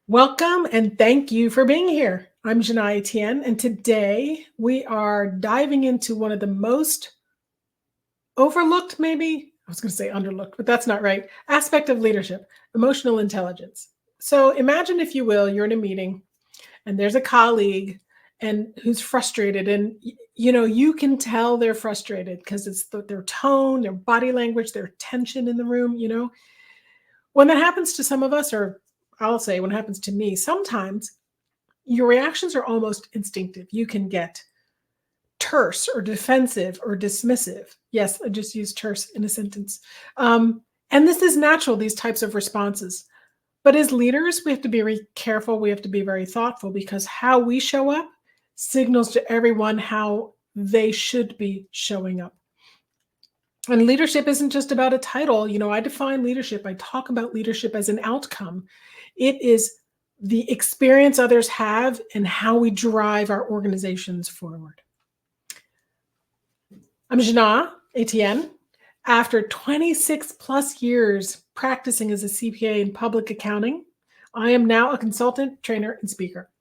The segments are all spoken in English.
Welcome and thank you for being here. I'm Janai Tien, and today we are diving into one of the most overlooked, maybe I was going to say underlooked, but that's not right, aspect of leadership, emotional intelligence. So imagine, if you will, you're in a meeting and there's a colleague and who's frustrated, and you can tell they're frustrated because it's their tone, their body language, their tension in the room. When that happens to some of us, or I'll say when it happens to me, sometimes your reactions are almost instinctive. You can get terse or defensive or dismissive. Yes, I just used terse in a sentence. And this is natural, these types of responses. But as leaders, we have to be very careful. We have to be very thoughtful, because how we show up signals to everyone how they should be showing up. And leadership isn't just about a title. I define leadership, I talk about leadership as an outcome. It is the experience others have and how we drive our organizations forward. I'm Jana Etienne. After 26 plus years practicing as a CPA in public accounting, I am now a consultant, trainer, and speaker.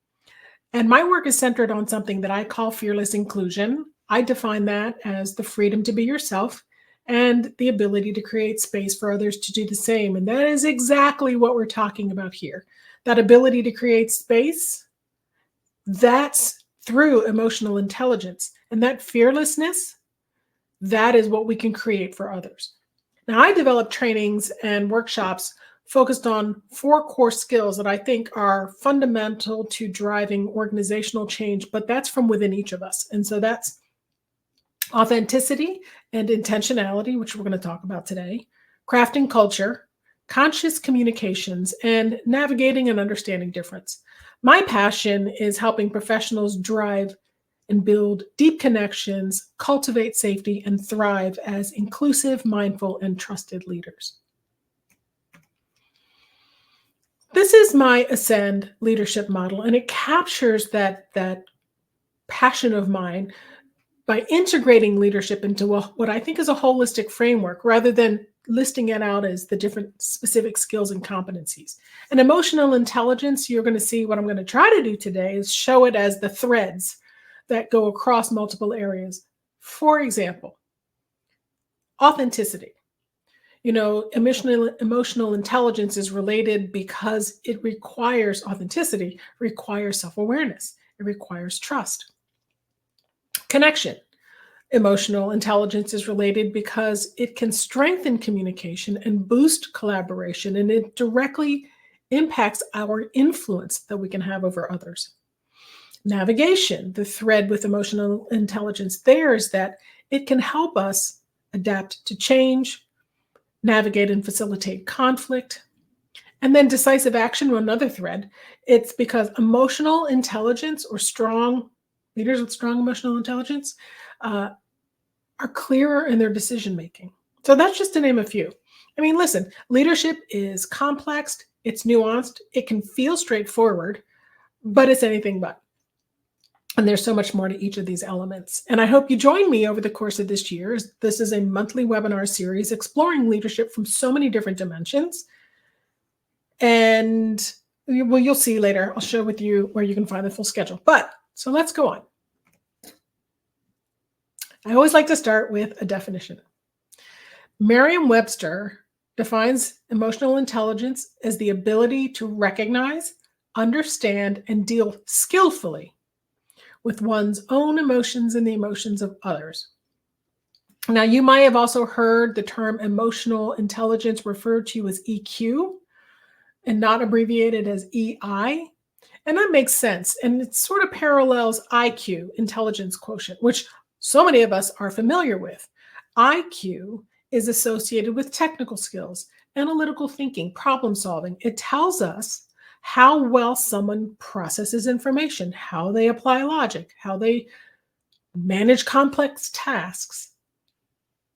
And my work is centered on something that I call fearless inclusion. I define that as the freedom to be yourself and the ability to create space for others to do the same. And that is exactly what we're talking about here. That ability to create space, that's through emotional intelligence. And that fearlessness, that is what we can create for others. Now, I develop trainings and workshops focused on 4 core skills that I think are fundamental to driving organizational change, but that's from within each of us. And so that's authenticity and intentionality, which we're going to talk about today, crafting culture, conscious communications, and navigating and understanding difference. My passion is helping professionals drive and build deep connections, cultivate safety, and thrive as inclusive, mindful, and trusted leaders. This is my Ascend leadership model, and it captures that passion of mine by integrating leadership into what I think is a holistic framework, rather than listing it out as the different specific skills and competencies. And emotional intelligence, you're going to see what I'm going to try to do today is show it as the threads that go across multiple areas. For example, authenticity. Emotional intelligence is related because it requires authenticity, requires self-awareness, it requires trust. Connection. Emotional intelligence is related because it can strengthen communication and boost collaboration, and it directly impacts our influence that we can have over others. Navigation, the thread with emotional intelligence there is that it can help us adapt to change, navigate and facilitate conflict. And then decisive action, another thread. It's because emotional intelligence, or strong leaders with strong emotional intelligence, are clearer in their decision making. So that's just to name a few. Listen, leadership is complex, it's nuanced, it can feel straightforward, but it's anything but. And there's so much more to each of these elements. And I hope you join me over the course of this year. This is a monthly webinar series exploring leadership from so many different dimensions. And you'll see later, I'll share with you where you can find the full schedule. So let's go on. I always like to start with a definition. Merriam-Webster defines emotional intelligence as the ability to recognize, understand, and deal skillfully with one's own emotions and the emotions of others. Now, you might have also heard the term emotional intelligence referred to as EQ and not abbreviated as EI. And that makes sense. And it sort of parallels IQ, intelligence quotient, which so many of us are familiar with. IQ is associated with technical skills, analytical thinking, problem solving. It tells us how well someone processes information, how they apply logic, how they manage complex tasks.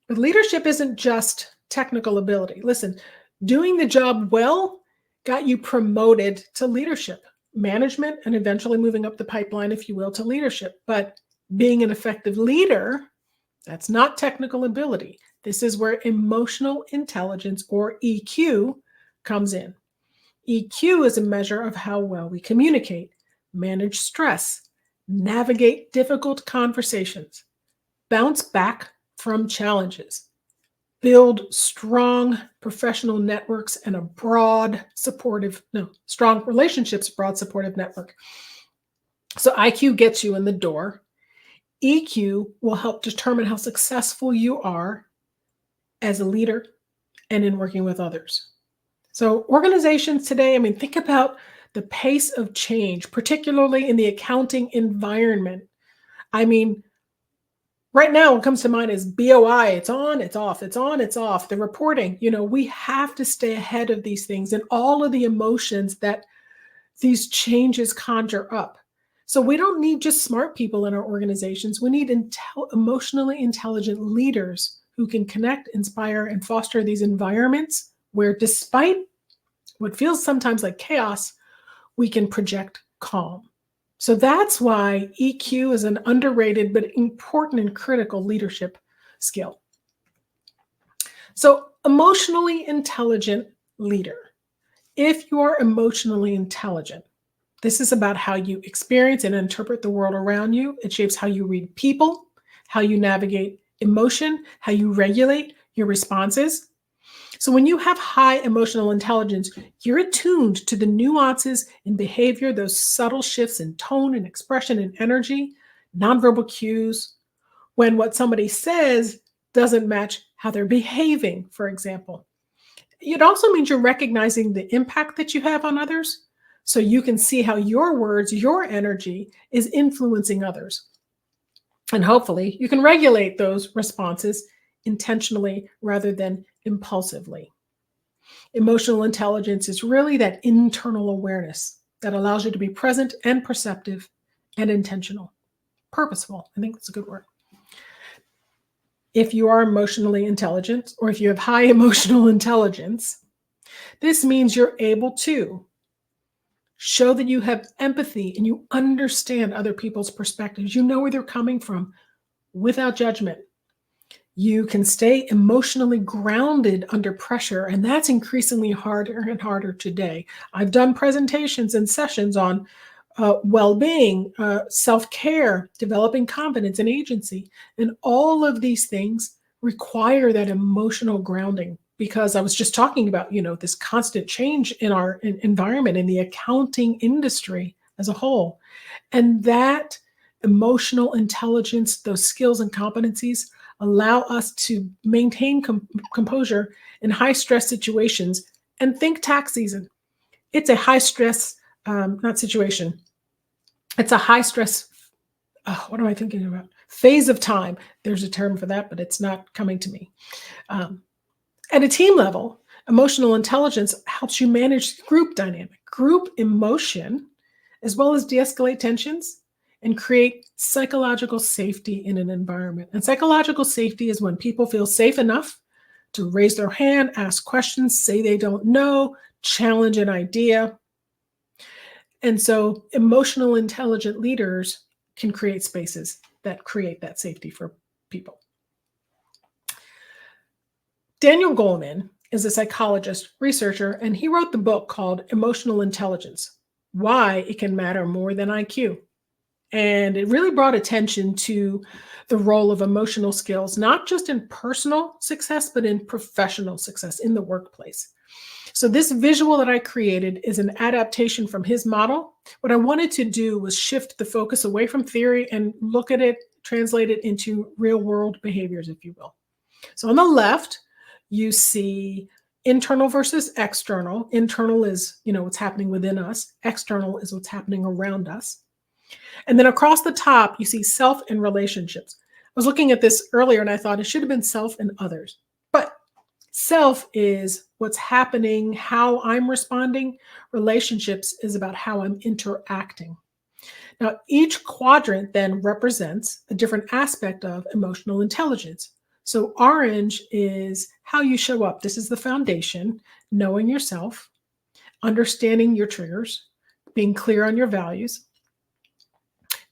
But leadership isn't just technical ability. Listen, doing the job well got you promoted to leadership, management, and eventually moving up the pipeline, if you will, to leadership. But being an effective leader, that's not technical ability. This is where emotional intelligence, or EQ, comes in. EQ is a measure of how well we communicate, manage stress, navigate difficult conversations, bounce back from challenges, build strong professional networks and a strong relationships, broad supportive network. So IQ gets you in the door. EQ will help determine how successful you are as a leader and in working with others. So organizations today, think about the pace of change, particularly in the accounting environment. I mean, right now, what comes to mind is BOI. It's on, it's off, it's on, it's off. The reporting, we have to stay ahead of these things and all of the emotions that these changes conjure up. So we don't need just smart people in our organizations. We need emotionally intelligent leaders who can connect, inspire, and foster these environments where, despite what feels sometimes like chaos, we can project calm. So that's why EQ is an underrated but important and critical leadership skill. So, emotionally intelligent leader. If you are emotionally intelligent, this is about how you experience and interpret the world around you. It shapes how you read people, how you navigate emotion, how you regulate your responses. So when you have high emotional intelligence, you're attuned to the nuances in behavior, those subtle shifts in tone and expression and energy, nonverbal cues, when what somebody says doesn't match how they're behaving, for example. It also means you're recognizing the impact that you have on others, so you can see how your words, your energy is influencing others. And hopefully you can regulate those responses intentionally rather than impulsively. Emotional intelligence is really that internal awareness that allows you to be present and perceptive and intentional. Purposeful, I think that's a good word. If you are emotionally intelligent, or if you have high emotional intelligence, this means you're able to show that you have empathy and you understand other people's perspectives. You know where they're coming from without judgment. You can stay emotionally grounded under pressure, and that's increasingly harder and harder today. I've done presentations and sessions on well-being, self-care, developing confidence and agency, and all of these things require that emotional grounding, because I was just talking about, this constant change in our environment, in the accounting industry as a whole. And that emotional intelligence, those skills and competencies allow us to maintain composure in high stress situations. And think tax season. It's a high stress, not situation. It's a high stress, what am I thinking about? Phase of time. There's a term for that, but it's not coming to me. At a team level, emotional intelligence helps you manage group dynamic, group emotion, as well as de-escalate tensions and create psychological safety in an environment. And psychological safety is when people feel safe enough to raise their hand, ask questions, say they don't know, challenge an idea. And so emotional intelligent leaders can create spaces that create that safety for people. Daniel Goleman is a psychologist, researcher, and he wrote the book called Emotional Intelligence: Why It Can Matter More Than IQ. And it really brought attention to the role of emotional skills, not just in personal success, but in professional success in the workplace. So this visual that I created is an adaptation from his model. What I wanted to do was shift the focus away from theory and look at it, translate it into real world behaviors, if you will. So on the left, you see internal versus external. Internal is, what's happening within us. External is what's happening around us. And then across the top, you see self and relationships. I was looking at this earlier and I thought it should have been self and others. But self is what's happening, how I'm responding. Relationships is about how I'm interacting. Now, each quadrant then represents a different aspect of emotional intelligence. So orange is how you show up. This is the foundation: knowing yourself, understanding your triggers, being clear on your values.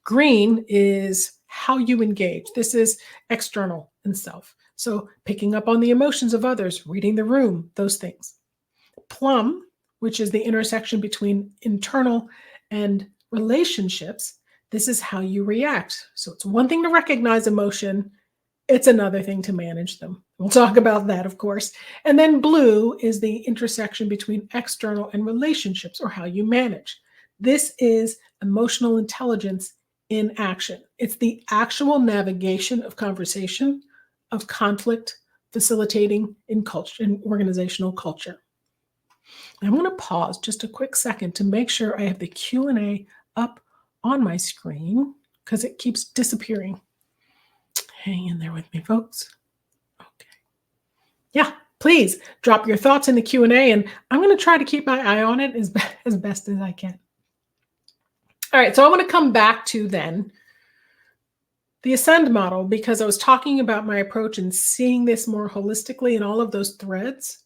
Green is how you engage. This is external and self. So picking up on the emotions of others, reading the room, those things. Plum which is the intersection between internal and relationships, this is how you react. So it's one thing to recognize emotion, it's another thing to manage them. We'll talk about that, of course. And then blue is the intersection between external and relationships, or how you manage. This is emotional intelligence in action. It's the actual navigation of conversation, of conflict, facilitating in culture, in organizational culture. I'm going to pause just a quick second to make sure I have the Q&A up on my screen because it keeps disappearing. Hang in there with me, folks. Okay. Yeah, please drop your thoughts in the Q&A, and I'm going to try to keep my eye on it as best as I can. All right, so I want to come back to then the Ascend model, because I was talking about my approach and seeing this more holistically in all of those threads.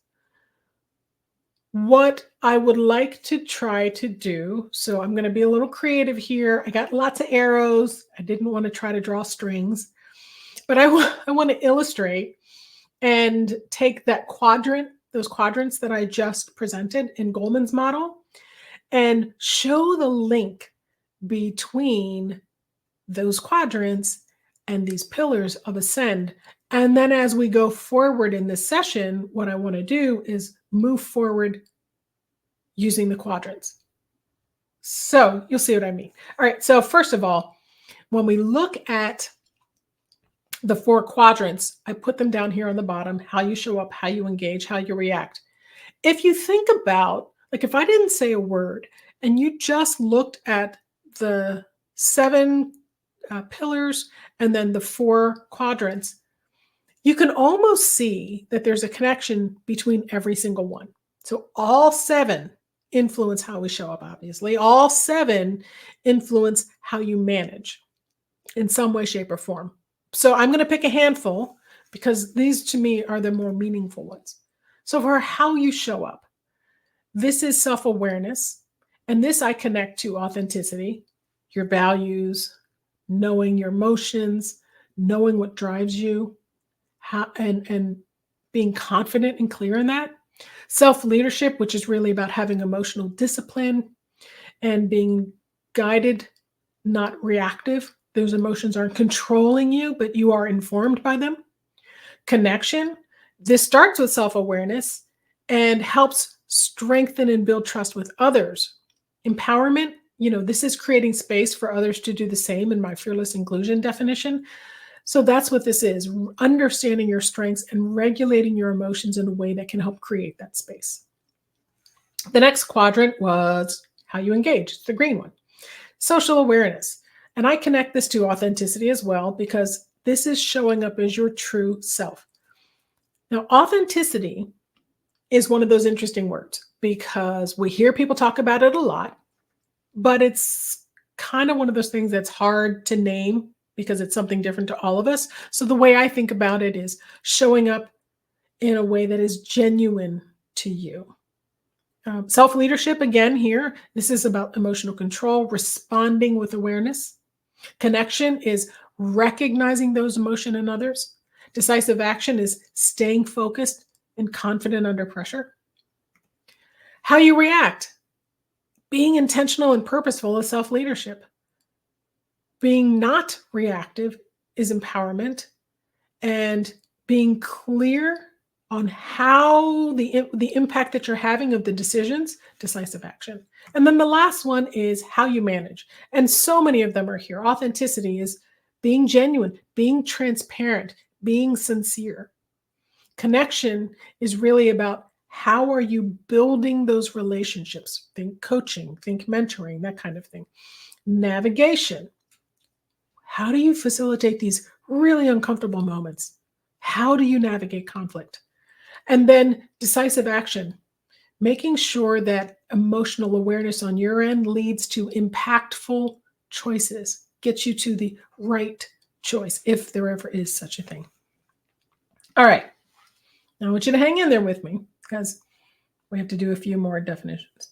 What I would like to try to do, so I'm going to be a little creative here. I got lots of arrows. I didn't want to try to draw strings, but I want to illustrate and take that quadrant, those quadrants that I just presented in Goleman's model, and show the link between those quadrants and these pillars of Ascend. And then as we go forward in this session, what I want to do is move forward using the quadrants. So you'll see what I mean. All right, so first of all, when we look at the 4 quadrants, I put them down here on the bottom: how you show up, how you engage, how you react. If you think about, like, if I didn't say a word and you just looked at the 7 pillars and then the 4 quadrants, you can almost see that there's a connection between every single one. So all 7 influence how we show up, obviously. All 7 influence how you manage in some way, shape, or form. So I'm going to pick a handful because these to me are the more meaningful ones. So for how you show up, this is self-awareness. And this I connect to authenticity, your values, knowing your emotions, knowing what drives you, and being confident and clear in that. Self-leadership, which is really about having emotional discipline and being guided, not reactive. Those emotions aren't controlling you, but you are informed by them. Connection, this starts with self-awareness and helps strengthen and build trust with others. Empowerment, this is creating space for others to do the same in my fearless inclusion definition. So that's what this is: understanding your strengths and regulating your emotions in a way that can help create that space. The next quadrant was how you engage. It's the green one. Social awareness. And I connect this to authenticity as well, because this is showing up as your true self. Now, authenticity is one of those interesting words because we hear people talk about it a lot, but it's kind of one of those things that's hard to name because it's something different to all of us. So the way I think about it is showing up in a way that is genuine to you. Self-leadership, again, here, this is about emotional control, responding with awareness. Connection is recognizing those emotions in others. Decisive action is staying focused and confident under pressure. How you react, being intentional and purposeful is self-leadership. Being not reactive is empowerment, and being clear on how the impact that you're having of the decisions, decisive action. And then the last one is how you manage. And so many of them are here. Authenticity is being genuine, being transparent, being sincere. Connection is really about how are you building those relationships? Think coaching, think mentoring, that kind of thing. Navigation. How do you facilitate these really uncomfortable moments? How do you navigate conflict? And then decisive action, making sure that emotional awareness on your end leads to impactful choices, gets you to the right choice, if there ever is such a thing. All right. Now I want you to hang in there with me because we have to do a few more definitions.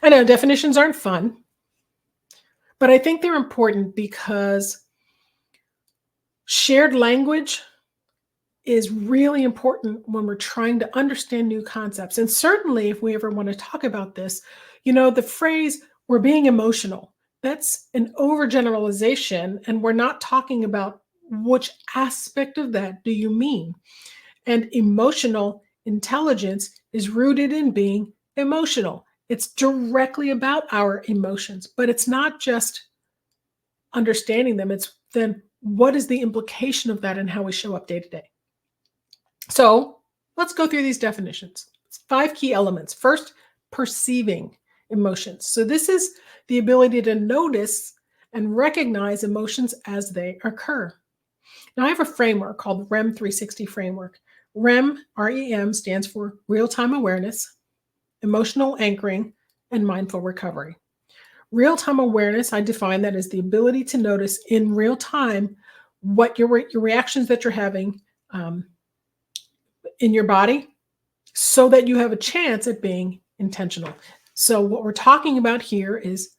I know definitions aren't fun, but I think they're important because shared language is really important when we're trying to understand new concepts. And certainly, if we ever want to talk about this, the phrase we're being emotional, that's an overgeneralization. And we're not talking about which aspect of that do you mean. And emotional intelligence is rooted in being emotional. It's directly about our emotions, but it's not just understanding them. It's then what is the implication of that and how we show up day to day. So let's go through these definitions. It's 5 key elements. First, perceiving emotions. So this is the ability to notice and recognize emotions as they occur. Now, I have a framework called the REM 360 framework. REM, REM, stands for real-time awareness, emotional anchoring, and mindful recovery. Real-time awareness, I define that as the ability to notice in real time what your reactions that you're having in your body so that you have a chance at being intentional. So what we're talking about here is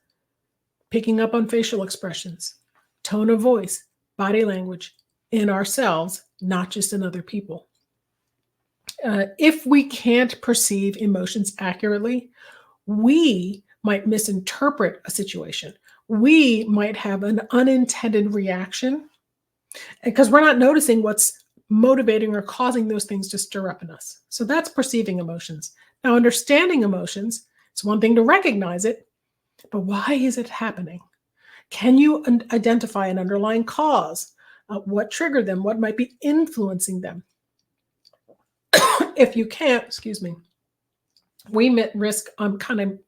picking up on facial expressions, tone of voice, body language in ourselves, not just in other people. If we can't perceive emotions accurately, we might misinterpret a situation. We might have an unintended reaction because we're not noticing what's motivating or causing those things to stir up in us. So that's perceiving emotions. Now, understanding emotions, it's one thing to recognize it, but why is it happening? Can you identify an underlying cause? What triggered them? What might be influencing them? If you can't, excuse me, we risk kind of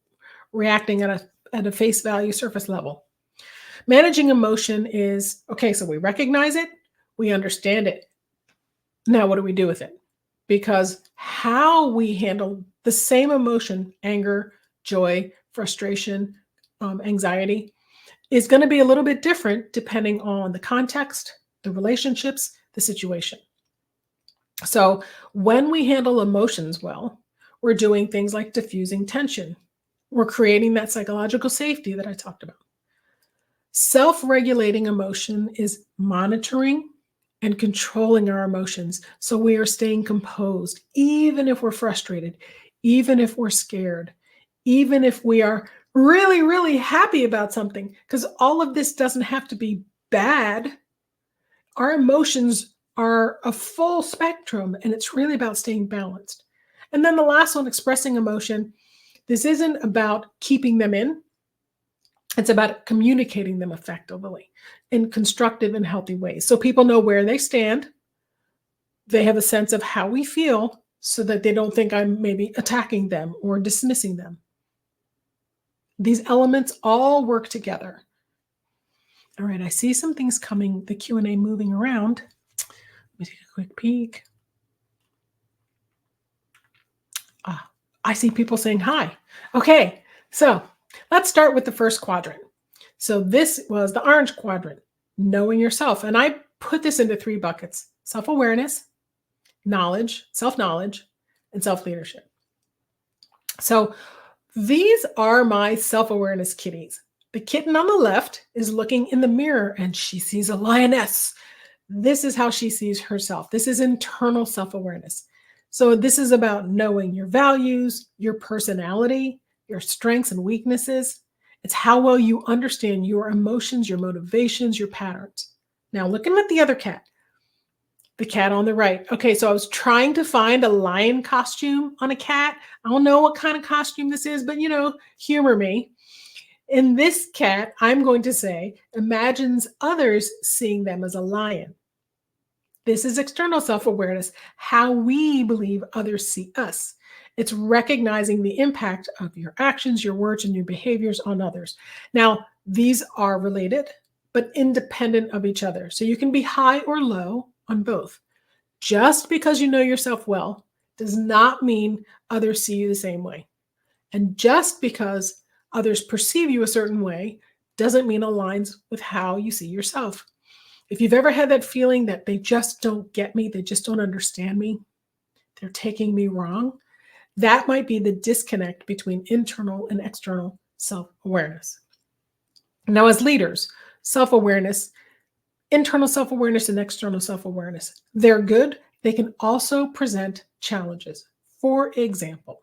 reacting at a face value surface level. Managing emotion is, okay, so we recognize it, we understand it. Now, what do we do with it? Because how we handle the same emotion, anger, joy, frustration, anxiety, is going to be a little bit different depending on the context, the relationships, the situation. So when we handle emotions well, we're doing things like diffusing tension. We're creating that psychological safety that I talked about. Self-regulating emotion is monitoring and controlling our emotions. So we are staying composed, even if we're frustrated, even if we're scared, even if we are really, really happy about something, because all of this doesn't have to be bad. Our emotions are a full spectrum, and it's really about staying balanced. And then the last one, expressing emotion. This isn't about keeping them in. It's about communicating them effectively in constructive and healthy ways. So people know where they stand. They have a sense of how we feel so that they don't think I'm maybe attacking them or dismissing them. These elements all work together. All right, I see some things coming, the Q&A moving around. Let me take a quick peek. I see people saying hi. Okay, so let's start with the first quadrant. So this was the orange quadrant, knowing yourself. And I put this into 3 buckets: self-awareness, knowledge, self-knowledge, and self-leadership. So these are my self-awareness kitties. The kitten on the left is looking in the mirror and she sees a lioness. This is how she sees herself. This is internal self-awareness. So this is about knowing your values, your personality, your strengths and weaknesses. It's how well you understand your emotions, your motivations, your patterns. Now, looking at the other cat, the cat on the right. Okay, so I was trying to find a lion costume on a cat. I don't know what kind of costume this is, but humor me. In this cat, I'm going to say, imagines others seeing them as a lion. This is external self-awareness, how we believe others see us. It's recognizing the impact of your actions, your words, and your behaviors on others. Now, these are related, but independent of each other. So you can be high or low on both. Just because you know yourself well does not mean others see you the same way. And just because others perceive you a certain way doesn't mean aligns with how you see yourself. If you've ever had that feeling that they just don't get me, they just don't understand me, they're taking me wrong, that might be the disconnect between internal and external self-awareness. Now, as leaders, self-awareness, internal self-awareness and external self-awareness, they're good they can also present challenges. For example,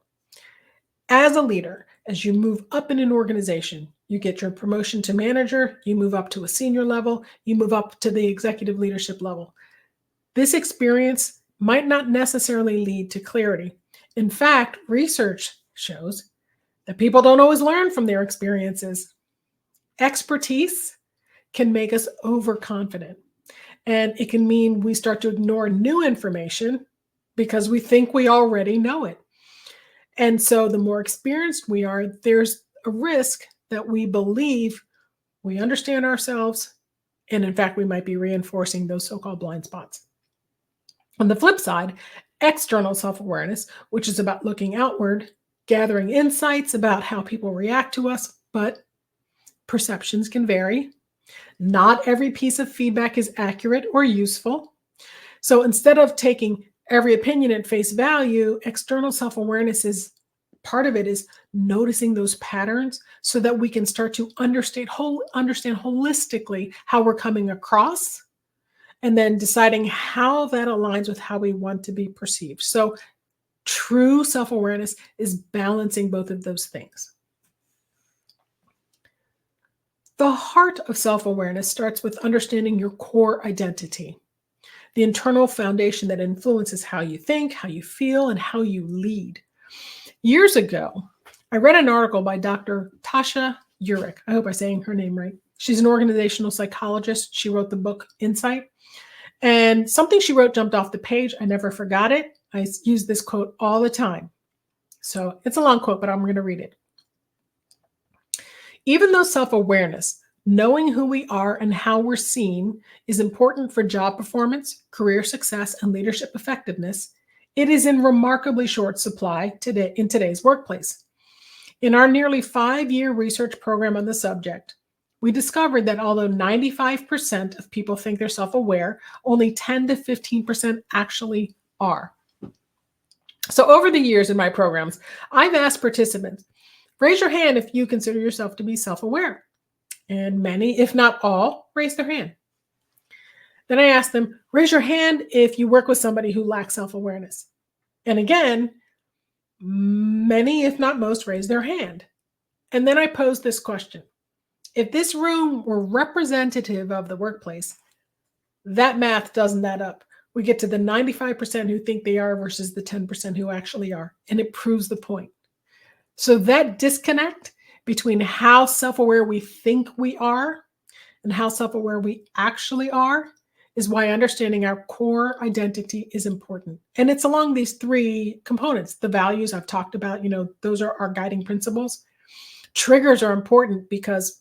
as a leader, as you move up in an organization, you get your promotion to manager, you move up to a senior level, you move up to the executive leadership level. This experience might not necessarily lead to clarity. In fact, research shows that people don't always learn from their experiences. Expertise can make us overconfident, and it can mean we start to ignore new information because we think we already know it. And so the more experienced we are, there's a risk that we believe we understand ourselves. And in fact, we might be reinforcing those so-called blind spots. On the flip side, external self-awareness, which is about looking outward, gathering insights about how people react to us, but perceptions can vary. Not every piece of feedback is accurate or useful. So instead of taking every opinion at face value, external self-awareness is part of it is noticing those patterns so that we can start to understand holistically how we're coming across and then deciding how that aligns with how we want to be perceived. So true self-awareness is balancing both of those things. The heart of self-awareness starts with understanding your core identity, the internal foundation that influences how you think, how you feel, and how you lead. Years ago, I read an article by Dr. Tasha Eurich. I hope I'm saying her name right. She's an organizational psychologist. She wrote the book Insight. And something she wrote jumped off the page. I never forgot it. I use this quote all the time. So it's a long quote, but I'm going to read it. Even though self-awareness, knowing who we are and how we're seen, is important for job performance, career success, and leadership effectiveness, it is in remarkably short supply today in today's workplace. In our nearly 5-year research program on the subject, we discovered that although 95% of people think they're self-aware, only 10 to 15% actually are. So over the years in my programs, I've asked participants, raise your hand if you consider yourself to be self-aware. And many, if not all, raise their hand. Then I asked them, raise your hand if you work with somebody who lacks self-awareness. And again, many, if not most, raised their hand. And then I posed this question. If this room were representative of the workplace, that math doesn't add up. We get to the 95% who think they are versus the 10% who actually are. And it proves the point. So that disconnect between how self-aware we think we are and how self-aware we actually are is why understanding our core identity is important. And it's along these 3 components. The values I've talked about, those are our guiding principles. Triggers are important because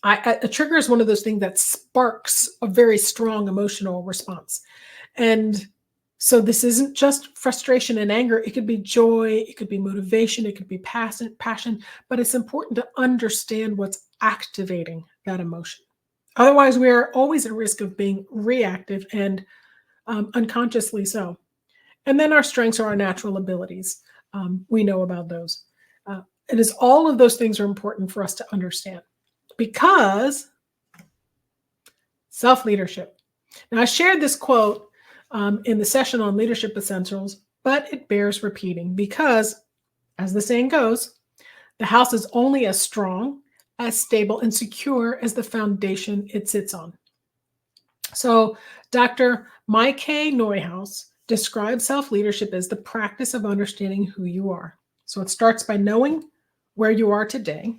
a trigger is one of those things that sparks a very strong emotional response. And so this isn't just frustration and anger. It could be joy, it could be motivation, it could be passion, but it's important to understand what's activating that emotion. Otherwise, we are always at risk of being reactive and unconsciously so. And then our strengths are our natural abilities. We know about those. It is all of those things are important for us to understand because self-leadership. Now, I shared this quote in the session on leadership essentials, but it bears repeating because, as the saying goes, the house is only as strong, as stable, and secure as the foundation it sits on. So Dr. Mike Neuhaus describes self-leadership as the practice of understanding who you are. So it starts by knowing where you are today,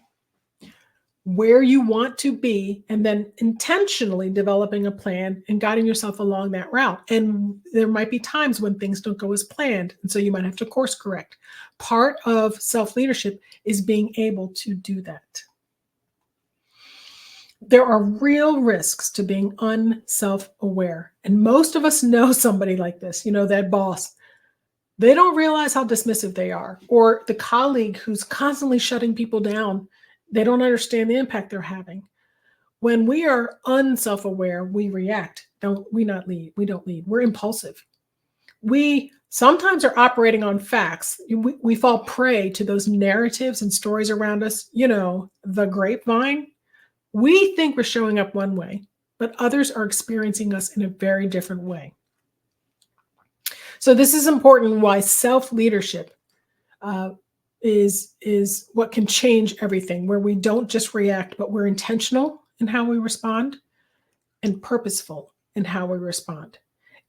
where you want to be, and then intentionally developing a plan and guiding yourself along that route. And there might be times when things don't go as planned, and so you might have to course correct. Part of self-leadership is being able to do that. There are real risks to being unself-aware, and most of us know somebody like this, that boss. They don't realize how dismissive they are, or the colleague who's constantly shutting people down. They don't understand the impact they're having. When we are unself-aware, we react. We don't lead. We're impulsive. We sometimes are operating on facts. We fall prey to those narratives and stories around us, the grapevine. We think we're showing up one way, but others are experiencing us in a very different way. So this is important why self-leadership uh, is what can change everything, where we don't just react, but we're intentional in how we respond and purposeful in how we respond.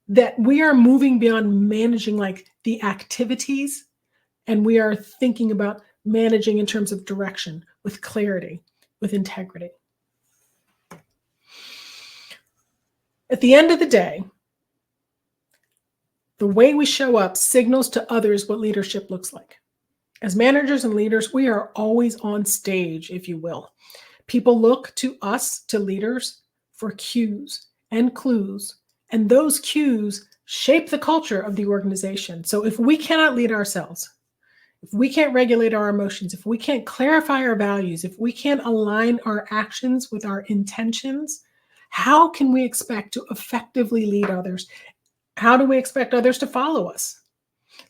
That we are moving beyond managing like the activities, and we are thinking about managing in terms of direction with clarity, with integrity. At the end of the day, the way we show up signals to others what leadership looks like. As managers and leaders, we are always on stage, if you will. People look to us, to leaders, for cues and clues, and those cues shape the culture of the organization. So if we cannot lead ourselves, if we can't regulate our emotions, if we can't clarify our values, if we can't align our actions with our intentions, how can we expect to effectively lead others? How do we expect others to follow us?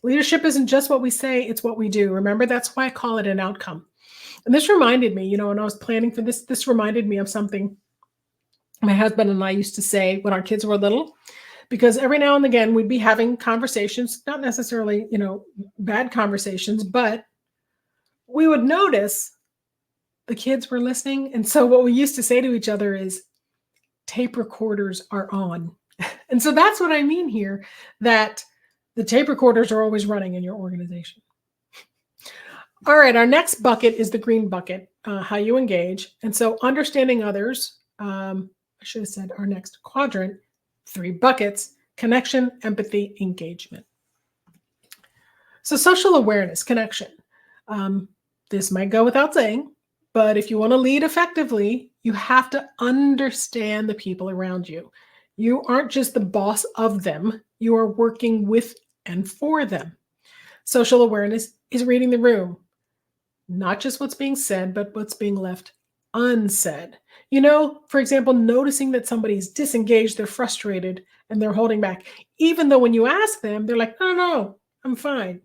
Leadership isn't just what we say, it's what we do. Remember, that's why I call it an outcome. And this reminded me, when I was planning for this reminded me of something my husband and I used to say when our kids were little, because every now and again we'd be having conversations, not necessarily, bad conversations, but we would notice the kids were listening. And so what we used to say to each other is, tape recorders are on. And so that's what I mean here, that the tape recorders are always running in your organization. All right, our next bucket is the green bucket, how you engage. And so understanding others, I should have said our next quadrant, 3 buckets: connection, empathy, engagement. So social awareness, connection. This might go without saying, but if you want to lead effectively, you have to understand the people around you. You aren't just the boss of them, you are working with and for them. Social awareness is reading the room, not just what's being said, but what's being left unsaid. For example, noticing that somebody's disengaged, they're frustrated, and they're holding back, even though when you ask them, they're like, no, no, I'm fine.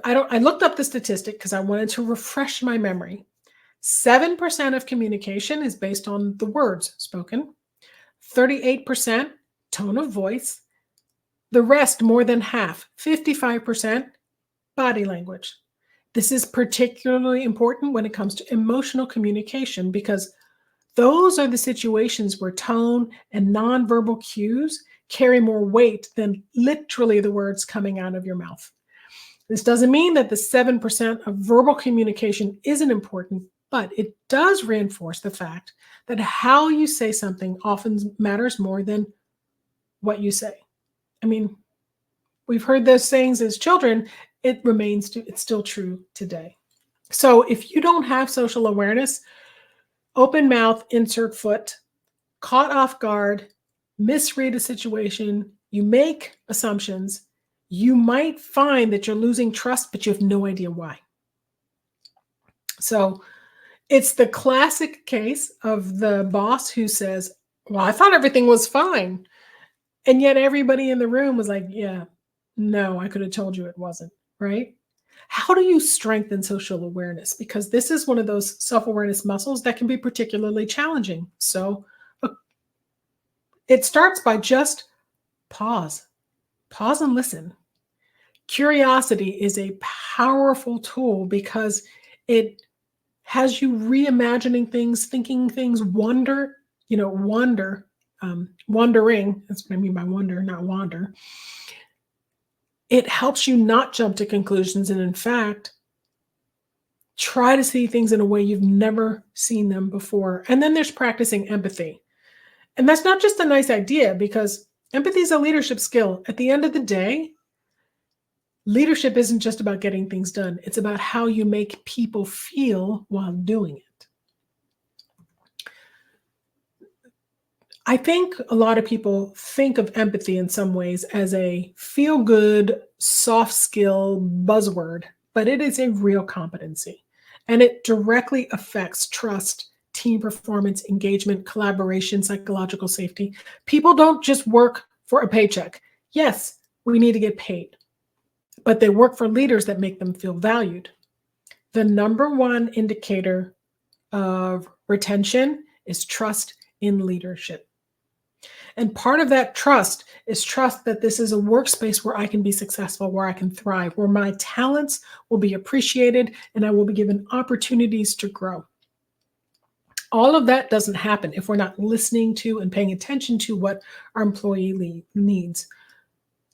I looked up the statistic because I wanted to refresh my memory. 7% of communication is based on the words spoken, 38% tone of voice, the rest, more than half, 55%, body language. This is particularly important when it comes to emotional communication, because those are the situations where tone and nonverbal cues carry more weight than literally the words coming out of your mouth. This doesn't mean that the 7% of verbal communication isn't important, but it does reinforce the fact that how you say something often matters more than what you say. I mean, we've heard those sayings as children. It's still true today. So if you don't have social awareness, open mouth, insert foot, caught off guard, misread a situation, you make assumptions, you might find that you're losing trust, but you have no idea why. So it's the classic case of the boss who says, well, I thought everything was fine. And yet everybody in the room was like, yeah, no, I could have told you it wasn't, right? How do you strengthen social awareness? Because this is one of those self-awareness muscles that can be particularly challenging. So it starts by just pause and listen. Curiosity is a powerful tool because it has you reimagining things, thinking things, wondering. That's what I mean by wonder, not wander. It helps you not jump to conclusions and, in fact, try to see things in a way you've never seen them before. And then there's practicing empathy. And that's not just a nice idea, because empathy is a leadership skill. At the end of the day, leadership isn't just about getting things done. It's about how you make people feel while doing it. I think a lot of people think of empathy in some ways as a feel-good, soft skill buzzword, but it is a real competency, and it directly affects trust, team performance, engagement, collaboration, psychological safety. People don't just work for a paycheck. Yes, we need to get paid, but they work for leaders that make them feel valued. The number one indicator of retention is trust in leadership. And part of that trust is trust that this is a workspace where I can be successful, where I can thrive, where my talents will be appreciated and I will be given opportunities to grow. All of that doesn't happen if we're not listening to and paying attention to what our employee needs.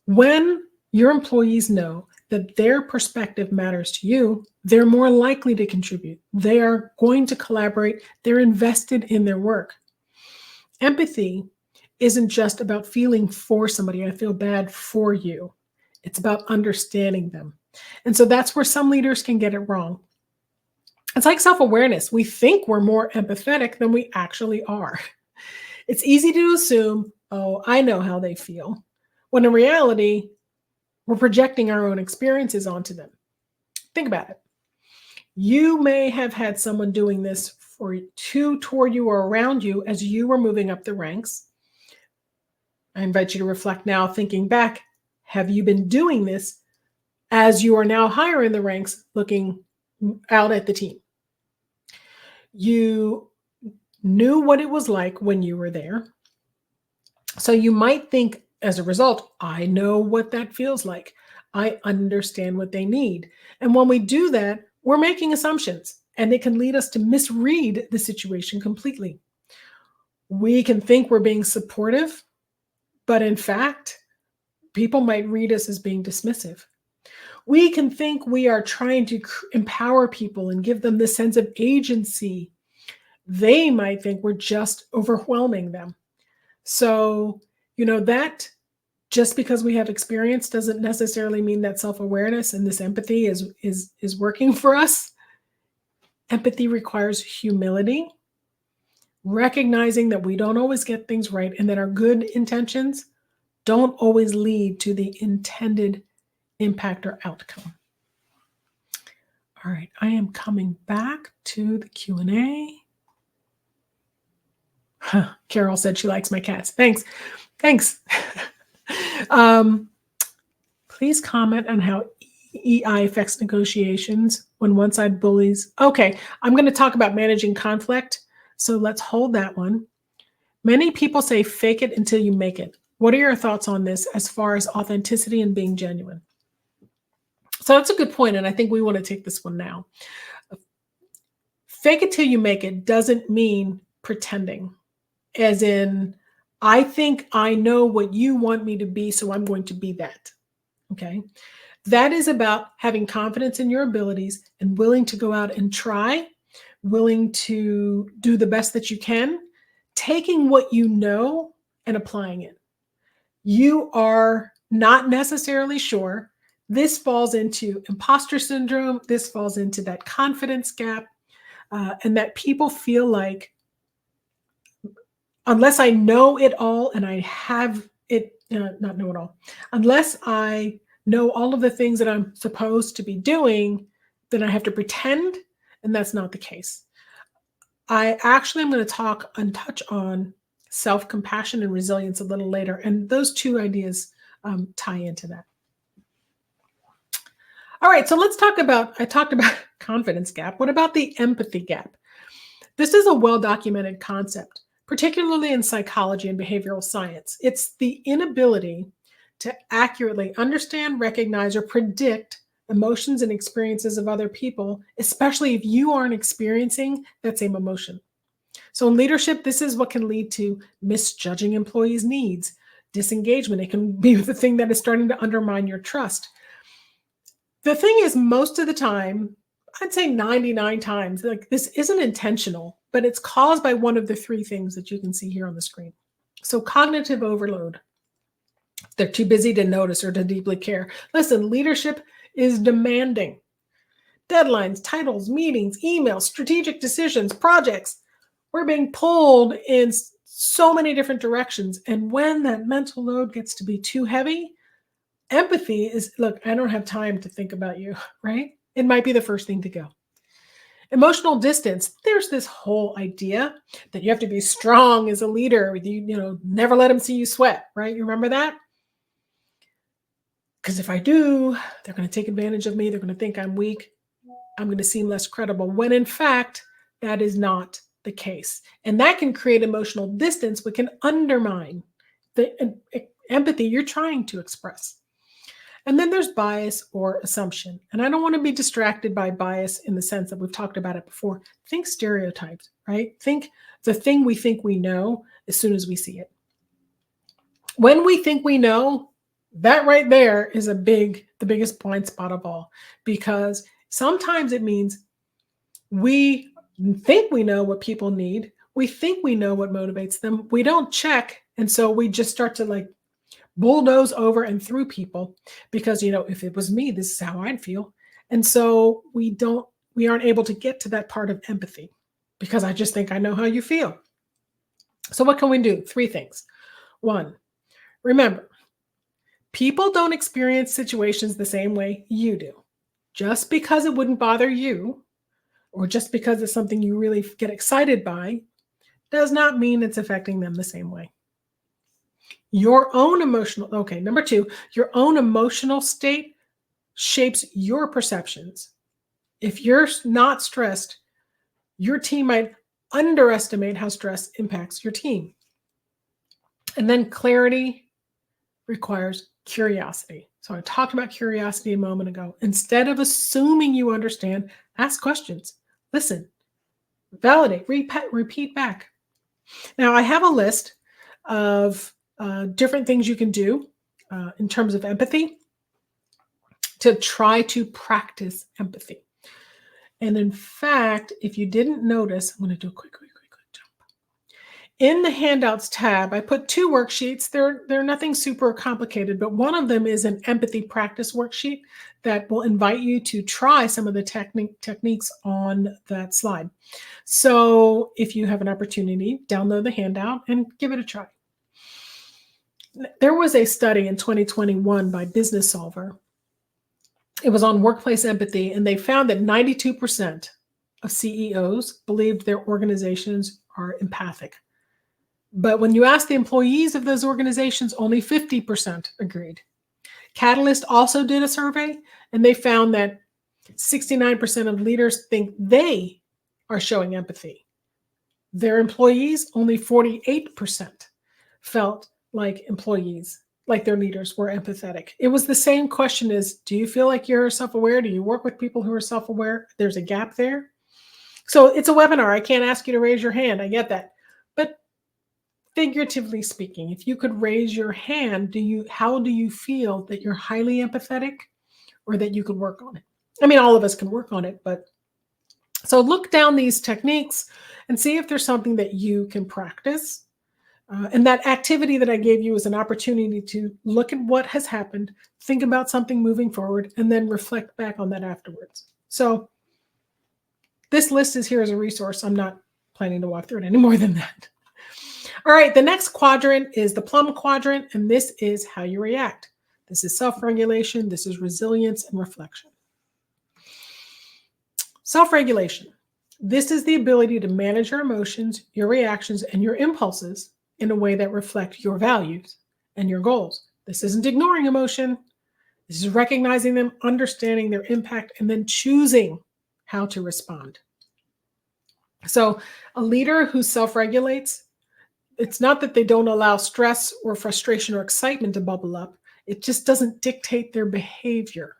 When your employees know that their perspective matters to you, they're more likely to contribute. They are going to collaborate. They're invested in their work. Empathy isn't just about feeling for somebody. I feel bad for you. It's about understanding them. And so that's where some leaders can get it wrong. It's like self-awareness. We think we're more empathetic than we actually are. It's easy to assume, oh, I know how they feel, when in reality, we're projecting our own experiences onto them. Think about it. You may have had someone doing this toward you or around you as you were moving up the ranks. I invite you to reflect now, thinking back, have you been doing this as you are now higher in the ranks, looking out at the team? You knew what it was like when you were there. So you might think as a result, I know what that feels like. I understand what they need. And when we do that, we're making assumptions and it can lead us to misread the situation completely. We can think we're being supportive, but in fact, people might read us as being dismissive. We can think we are trying to empower people and give them this sense of agency. They might think we're just overwhelming them. So, that just because we have experience doesn't necessarily mean that self-awareness and this empathy is working for us. Empathy requires humility, recognizing that we don't always get things right and that our good intentions don't always lead to the intended impact or outcome. All right, I am coming back to the Q&A. Carol said she likes my cats. Thanks. Please comment on how EI affects negotiations when one side bullies. Okay, I'm going to talk about managing conflict. So let's hold that one. Many people say fake it until you make it. What are your thoughts on this as far as authenticity and being genuine? So that's a good point, and I think we want to take this one now. Fake it till you make it doesn't mean pretending, as in, I think I know what you want me to be, so I'm going to be that. Okay. That is about having confidence in your abilities and willing to go out and try, willing to do the best that you can, taking what you know and applying it. You are not necessarily sure. This falls into imposter syndrome. This falls into that confidence gap, and that people feel like, unless I know it all and I have it, not know it all, unless I know all of the things that I'm supposed to be doing, then I have to pretend, and that's not the case. I actually am going to talk and touch on self-compassion and resilience a little later, and those two ideas tie into that. All right, so let's talk about, I talked about confidence gap. What about the empathy gap? This is a well-documented concept, particularly in psychology and behavioral science. It's the inability to accurately understand, recognize, or predict emotions and experiences of other people, especially if you aren't experiencing that same emotion. So in leadership, this is what can lead to misjudging employees' needs, disengagement. It can be the thing that is starting to undermine your trust. The thing is, most of the time, I'd say 99 times, like, this isn't intentional, but it's caused by one of the three things that you can see here on the screen. So cognitive overload. They're too busy to notice or to deeply care. Listen, leadership is demanding. Deadlines, titles, meetings, emails, strategic decisions, projects. We're being pulled in so many different directions. And when that mental load gets to be too heavy, empathy is, look, I don't have time to think about you, right? It might be the first thing to go. Emotional distance. There's this whole idea that you have to be strong as a leader. You never let them see you sweat, right? You remember that? Because if I do, they're going to take advantage of me. They're going to think I'm weak. I'm going to seem less credible, when in fact, that is not the case. And that can create emotional distance, which can undermine empathy you're trying to express. And then there's bias or assumption. And I don't want to be distracted by bias in the sense that we've talked about it before. Think stereotypes, right? Think the thing we think we know as soon as we see it. When we think we know, that right there is the biggest blind spot of all, because sometimes it means we think we know what people need. We think we know what motivates them. We don't check. And so we just start to like bulldoze over and through people because, if it was me, this is how I'd feel. And so we aren't able to get to that part of empathy because I just think I know how you feel. So what can we do? 3 things. 1, remember, people don't experience situations the same way you do. Just because it wouldn't bother you, or just because it's something you really get excited by, does not mean it's affecting them the same way. Number 2, your own emotional state shapes your perceptions. If you're not stressed, your team might underestimate how stress impacts your team. And then clarity requires curiosity. So I talked about curiosity a moment ago. Instead of assuming you understand, ask questions, listen, validate, repeat back. Now, I have a list of different things you can do in terms of empathy to try to practice empathy. And in fact, if you didn't notice, I'm going to do a quick jump. In the handouts tab, I put 2 worksheets. They're nothing super complicated, but one of them is an empathy practice worksheet that will invite you to try some of the techniques on that slide. So if you have an opportunity, download the handout and give it a try. There was a study in 2021 by Business Solver. It was on workplace empathy, and they found that 92% of CEOs believed their organizations are empathic. But when you ask the employees of those organizations, only 50% agreed. Catalyst also did a survey, and they found that 69% of leaders think they are showing empathy. Their employees, only 48% felt like employees, like their leaders, were empathetic. It was the same question as, do you feel like you're self-aware? Do you work with people who are self-aware? There's a gap there. So it's a webinar. I can't ask you to raise your hand. I get that. But figuratively speaking, if you could raise your hand, how do you feel that you're highly empathetic or that you could work on it? I mean, all of us can work on it, but so look down these techniques and see if there's something that you can practice. And that activity that I gave you is an opportunity to look at what has happened, think about something moving forward, and then reflect back on that afterwards. So this list is here as a resource. I'm not planning to walk through it any more than that. All right, the next quadrant is the plum quadrant, and this is how you react. This is self-regulation, this is resilience and reflection. Self-regulation. This is the ability to manage your emotions, your reactions, and your impulses in a way that reflect your values and your goals. This isn't ignoring emotion. This is recognizing them, understanding their impact, and then choosing how to respond. So a leader who self-regulates, it's not that they don't allow stress or frustration or excitement to bubble up. It just doesn't dictate their behavior.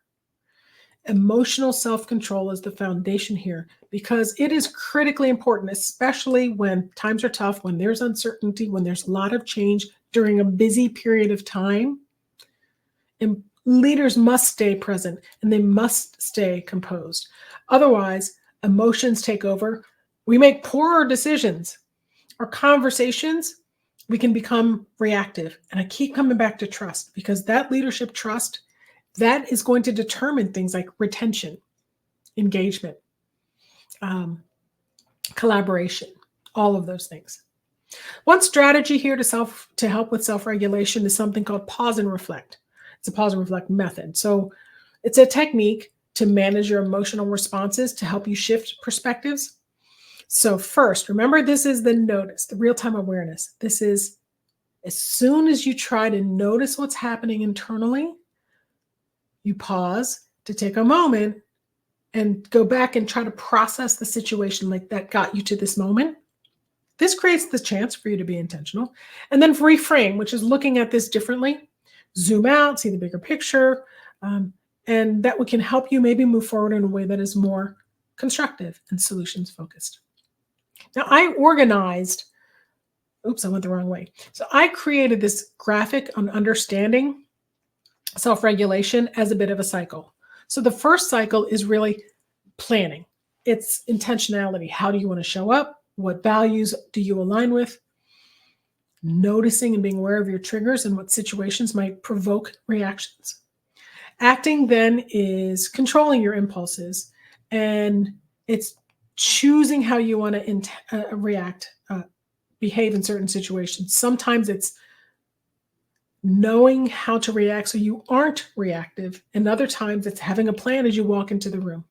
Emotional self-control is the foundation here because it is critically important, especially when times are tough, when there's uncertainty, when there's a lot of change during a busy period of time. And leaders must stay present and they must stay composed. Otherwise, emotions take over. We make poorer decisions. Our conversations, we can become reactive. And I keep coming back to trust because that leadership trust, that is going to determine things like retention, engagement, collaboration, all of those things. One strategy here to help with self-regulation is something called pause and reflect. It's a pause and reflect method. So it's a technique to manage your emotional responses to help you shift perspectives. So first, remember, this is the notice, the real-time awareness. This is as soon as you try to notice what's happening internally, you pause to take a moment and go back and try to process the situation like that got you to this moment. This creates the chance for you to be intentional. And then reframe, which is looking at this differently, zoom out, see the bigger picture, um, and that can help you maybe move forward in a way that is more constructive and solutions focused. Now, I organized, oops, I went the wrong way. So I created this graphic on understanding self regulation as a bit of a cycle. So the first cycle is really planning, it's intentionality. How do you want to show up? What values do you align with? Noticing and being aware of your triggers and what situations might provoke reactions. Acting then is controlling your impulses, and it's choosing how you want to react, behave in certain situations. Sometimes it's knowing how to react so you aren't reactive, and other times it's having a plan as you walk into the room.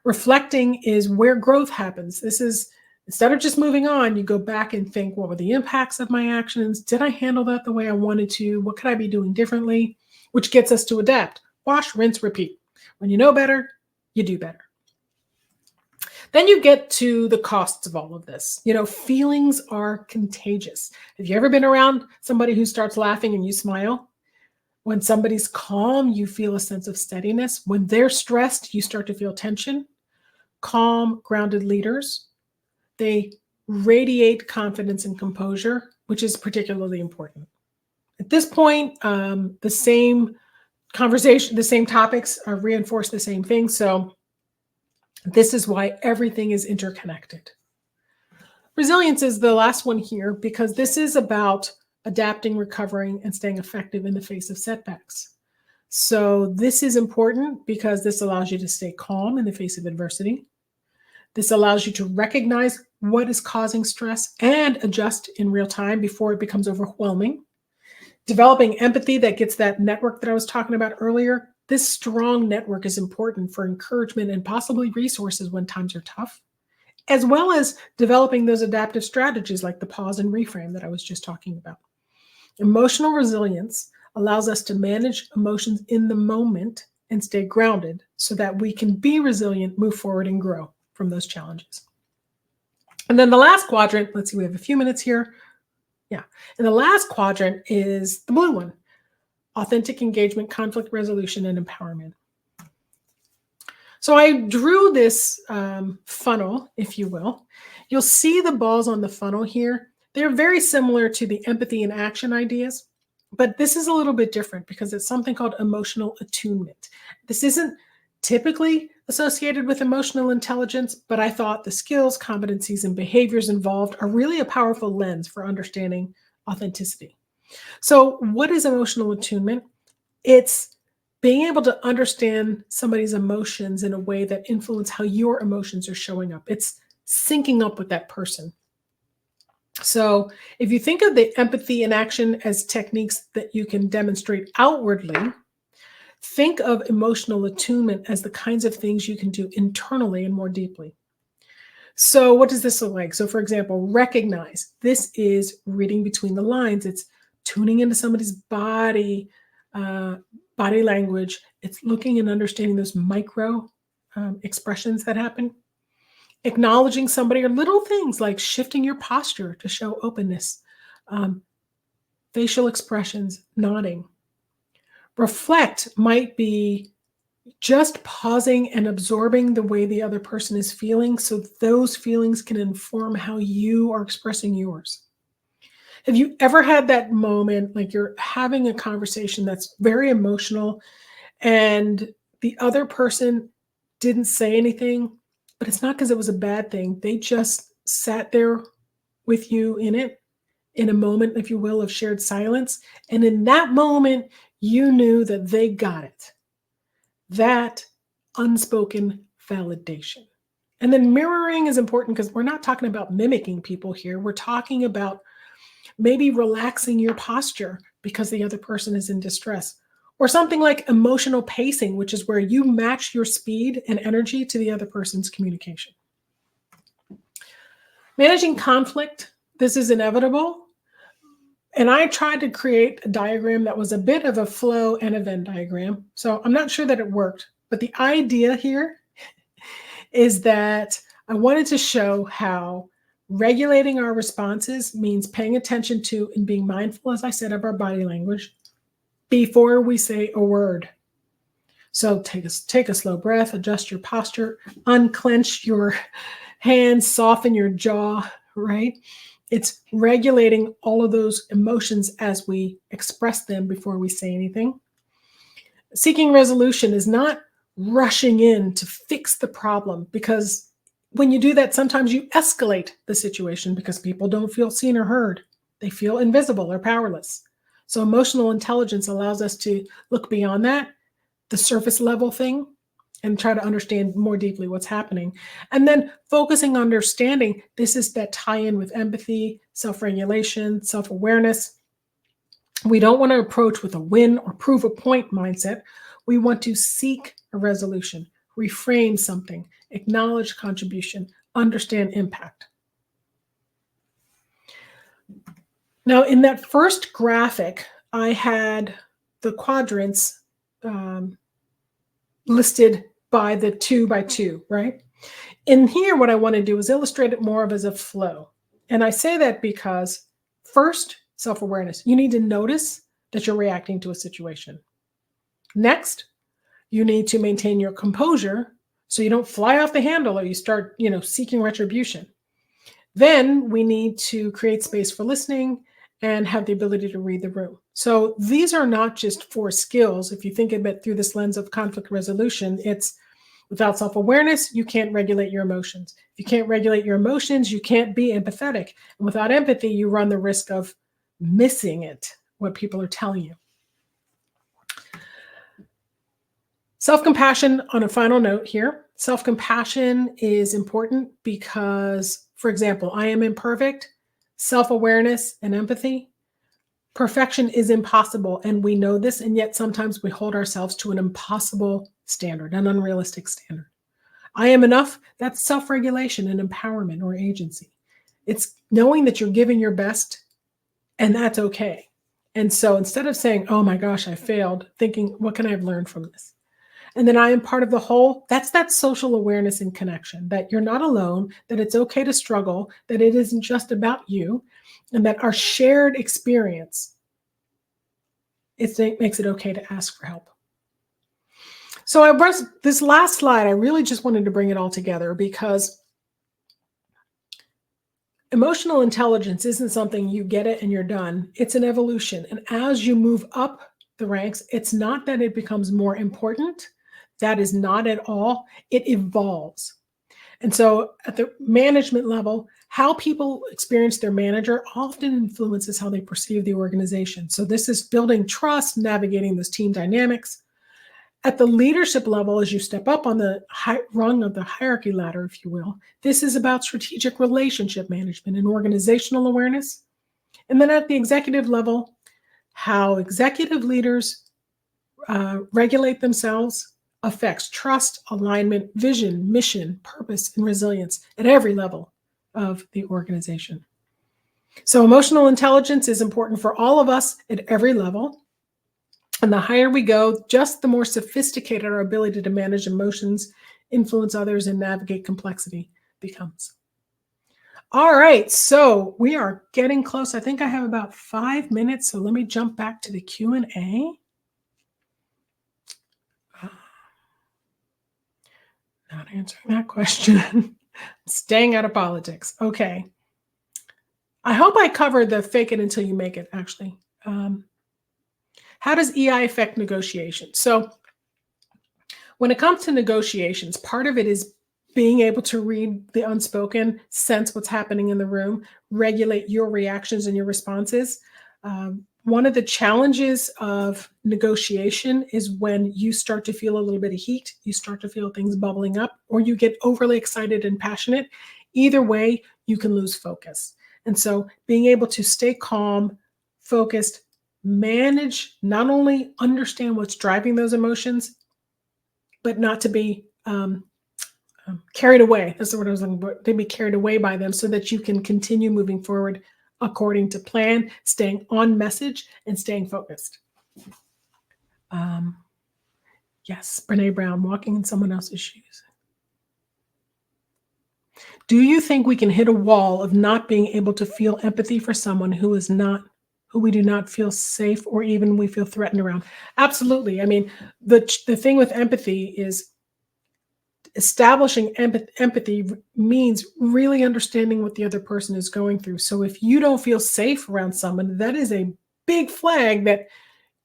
Reflecting is where growth happens. This is instead of just moving on, you go back and think, what were the impacts of my actions? Did I handle that the way I wanted to? What could I be doing differently? Which gets us to adapt. Wash, rinse, repeat. When you know better, you do better. Then you get to the costs of all of this. Feelings are contagious. Have you ever been around somebody who starts laughing and you smile? When somebody's calm, you feel a sense of steadiness. When they're stressed, you start to feel tension. Calm, grounded leaders, they radiate confidence and composure, which is particularly important. At this point, the same conversation, the same topics reinforce the same thing. So this is why everything is interconnected. Resilience is the last one here because this is about adapting, recovering, and staying effective in the face of setbacks. So this is important because this allows you to stay calm in the face of adversity. This allows you to recognize what is causing stress and adjust in real time before it becomes overwhelming. Developing empathy that gets that network that I was talking about earlier. This strong network is important for encouragement and possibly resources when times are tough, as well as developing those adaptive strategies like the pause and reframe that I was just talking about. Emotional resilience allows us to manage emotions in the moment and stay grounded so that we can be resilient, move forward, and grow from those challenges. And then the last quadrant, let's see, we have a few minutes here. Yeah. And the last quadrant is the blue one, authentic engagement, conflict resolution, and empowerment. So I drew this funnel, if you will. You'll see the balls on the funnel here. They're very similar to the empathy and action ideas, but this is a little bit different because it's something called emotional attunement. This isn't typically associated with emotional intelligence, but I thought the skills, competencies, and behaviors involved are really a powerful lens for understanding authenticity. So what is emotional attunement? It's being able to understand somebody's emotions in a way that influence how your emotions are showing up. It's syncing up with that person. So if you think of the empathy and action as techniques that you can demonstrate outwardly, think of emotional attunement as the kinds of things you can do internally and more deeply. So what does this look like? So for example, recognize. This is reading between the lines. It's tuning into somebody's body language. It's looking and understanding those micro expressions that happen. Acknowledging somebody or little things like shifting your posture to show openness, facial expressions, nodding. Reflect might be just pausing and absorbing the way the other person is feeling so those feelings can inform how you are expressing yours. Have you ever had that moment like you're having a conversation that's very emotional and the other person didn't say anything, but it's not because it was a bad thing. They just sat there with you in it, in a moment, if you will, of shared silence. And in that moment, you knew that they got it. That unspoken validation. And then mirroring is important because we're not talking about mimicking people here. We're talking about maybe relaxing your posture because the other person is in distress. Or something like emotional pacing, which is where you match your speed and energy to the other person's communication. Managing conflict, this is inevitable. And I tried to create a diagram that was a bit of a flow and a Venn diagram. So I'm not sure that it worked, but the idea here is that I wanted to show how Regulating our responses means paying attention to and being mindful, as I said, of our body language before we say a word. So take a slow breath, adjust your posture, unclench your hands, soften your jaw, right? It's regulating all of those emotions as we express them before we say anything. Seeking resolution is not rushing in to fix the problem, because when you do that, sometimes you escalate the situation because people don't feel seen or heard. They feel invisible or powerless. So emotional intelligence allows us to look beyond that, the surface level thing, and try to understand more deeply what's happening. And then focusing on understanding, this is that tie in with empathy, self-regulation, self-awareness. We don't want to approach with a win or prove a point mindset. We want to seek a resolution, reframe something, acknowledge contribution, understand impact. Now, in that first graphic, I had the quadrants listed by the 2x2, right? In here, what I want to do is illustrate it more of as a flow. And I say that because first, self-awareness. You need to notice that you're reacting to a situation. Next, you need to maintain your composure so you don't fly off the handle or you start, seeking retribution. Then we need to create space for listening and have the ability to read the room. So these are not just 4 skills. If you think of it through this lens of conflict resolution, it's without self-awareness, you can't regulate your emotions. If you can't regulate your emotions, you can't be empathetic. And without empathy, you run the risk of missing it, what people are telling you. Self-compassion, on a final note here. Self-compassion is important because, for example, I am imperfect. Self-awareness and empathy. Perfection is impossible, and we know this, and yet sometimes we hold ourselves to an impossible standard, an unrealistic standard. I am enough. That's self-regulation and empowerment or agency. It's knowing that you're giving your best, and that's okay. And so instead of saying, oh my gosh, I failed, thinking, what can I have learned from this? And then I am part of the whole. That's that social awareness and connection, that you're not alone, that it's okay to struggle, that it isn't just about you, and that our shared experience, it makes it okay to ask for help. So this last slide, I really just wanted to bring it all together because emotional intelligence isn't something you get it and you're done. It's an evolution. And as you move up the ranks, it's not that it becomes more important. That is not at all. It evolves. And so at the management level, how people experience their manager often influences how they perceive the organization. So this is building trust, navigating those team dynamics. At the leadership level, as you step up on the rung of the hierarchy ladder, if you will, this is about strategic relationship management and organizational awareness. And then at the executive level, how executive leaders regulate themselves affects trust, alignment, vision, mission, purpose, and resilience at every level of the organization. So emotional intelligence is important for all of us at every level. And the higher we go, just the more sophisticated our ability to manage emotions, influence others, and navigate complexity becomes. All right, so we are getting close. I think I have about 5 minutes, so let me jump back to the Q&A. Not answering that question. Staying out of politics. Okay. I hope I covered the fake it until you make it, actually. How does EI affect negotiations? So when it comes to negotiations, part of it is being able to read the unspoken, sense what's happening in the room, regulate your reactions and your responses. One of the challenges of negotiation is when you start to feel a little bit of heat, you start to feel things bubbling up, or you get overly excited and passionate. Either way, you can lose focus. And so being able to stay calm, focused, manage, not only understand what's driving those emotions, but not to be carried away. That's the word I was looking for. To be carried away by them so that you can continue moving forward according to plan, staying on message, and staying focused. Yes, Brene Brown, walking in someone else's shoes. Do you think we can hit a wall of not being able to feel empathy for someone who we do not feel safe or even we feel threatened around? Absolutely. I mean, the thing with empathy is establishing empathy means really understanding what the other person is going through. So if you don't feel safe around someone, that is a big flag that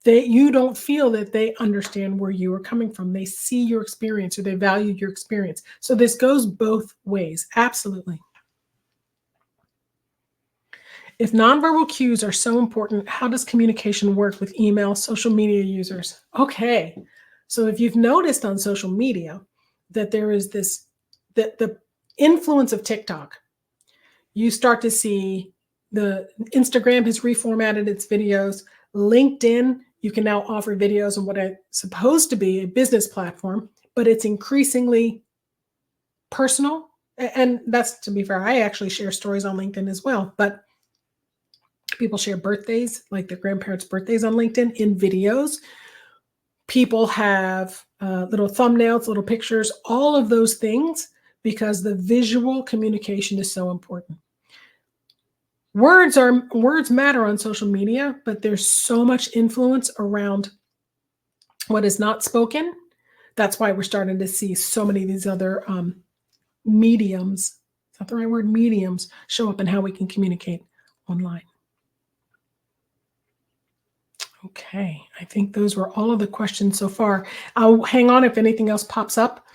you don't feel that they understand where you are coming from. They see your experience or they value your experience. So this goes both ways. Absolutely. If nonverbal cues are so important, how does communication work with email, social media users? Okay. So if you've noticed on social media that there is that the influence of TikTok, you start to see the Instagram has reformatted its videos. LinkedIn, you can now offer videos on what is supposed to be a business platform, but it's increasingly personal. And that's, to be fair, I actually share stories on LinkedIn as well. But people share birthdays, like their grandparents' birthdays on LinkedIn in videos. People have little thumbnails, little pictures, all of those things, because the visual communication is so important. Words matter on social media, but there's so much influence around what is not spoken. That's why we're starting to see so many of these other mediums, is that the right word? Mediums show up in how we can communicate online. Okay, I think those were all of the questions so far. I'll hang on if anything else pops up.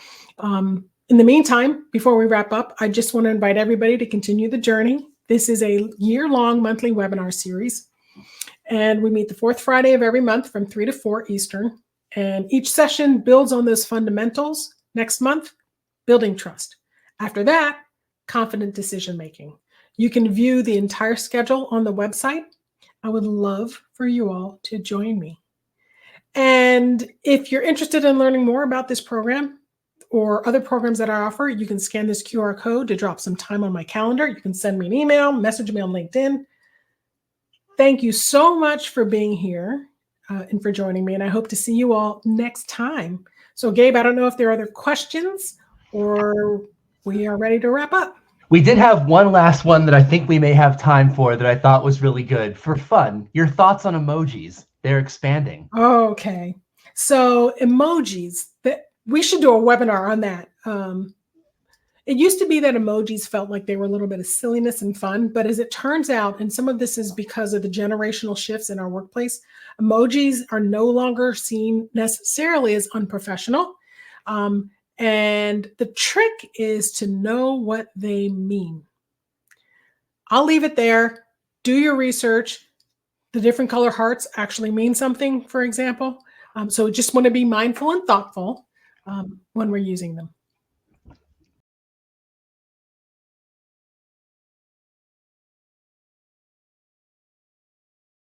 In the meantime, before we wrap up, I just want to invite everybody to continue the journey. This is a year-long monthly webinar series, and we meet the fourth Friday of every month from 3 to 4 Eastern, and each session builds on those fundamentals. Next month, building trust. After that, confident decision-making. You can view the entire schedule on the website. I would love for you all to join me. And if you're interested in learning more about this program or other programs that I offer, you can scan this QR code to drop some time on my calendar. You can send me an email, message me on LinkedIn. Thank you so much for being here and for joining me. And I hope to see you all next time. So Gabe, I don't know if there are other questions or we are ready to wrap up. We did have one last one that I think we may have time for that I thought was really good. For fun, your thoughts on emojis? They're expanding. Okay. So emojis, we should do a webinar on that. It used to be that emojis felt like they were a little bit of silliness and fun, but as it turns out, and some of this is because of the generational shifts in our workplace, emojis are no longer seen necessarily as unprofessional. And the trick is to know what they mean. I'll leave it there. Do your research. The different color hearts actually mean something, for example. So just want to be mindful and thoughtful when we're using them.